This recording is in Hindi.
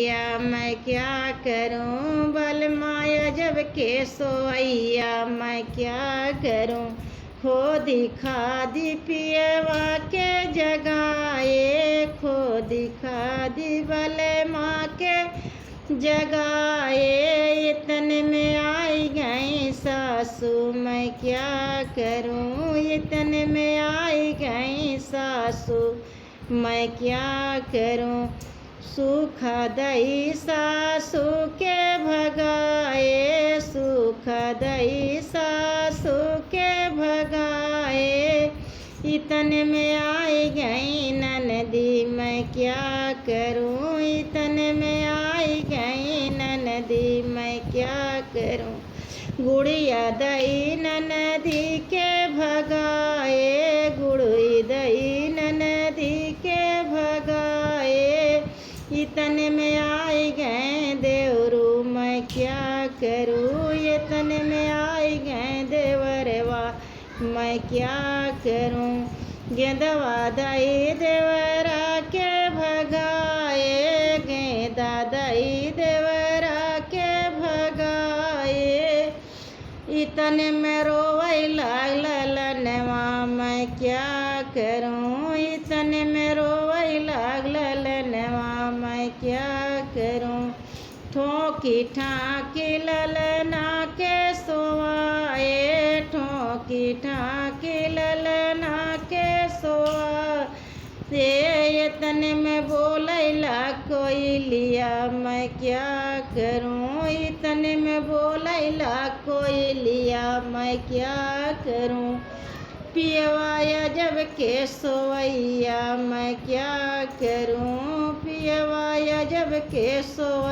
या मैं क्या करूं बल माया जब के सोइया मैं क्या करूं। खो दिखा दी पियवा के जगाए, खो दिखा दी बल माँ के जगाए। इतने में आई गई सासू मैं क्या करूं, इतने में आई गई सासू मैं क्या करूं। सूखा दही सासू के भगाए, सूखा दही सासू के भगाए। इतने में आई गई ननदी मैं क्या करूं, इतने में आई गई ननदी मैं क्या करूं। गुड़िया दही ननदी के भगाए, गुड़ी दही ननदी के भगाए। इतने में आई गए देवरू मैं क्या करूं, इतने में आई गए देवरवा मैं क्या करूं। गेंदवा दही देवरा के भगाए, गेंदा दही देवरा के भगाए। इतने में रोवै लागल लनवा मैं क्या करूं, इतने में रोवै लागल लनवा मैं क्या करूं। ठोकी ठाकी ललना के सोआए, ठोकी ठाकी ललना के सोआए। इतने में बोलैला कोई लिया मैं क्या करूं, इतने में बोलैला कोई लिया मैं क्या करूं। पियवाया जब के सोवैया मैं क्या करूं, पियवाया जब के सोवैया।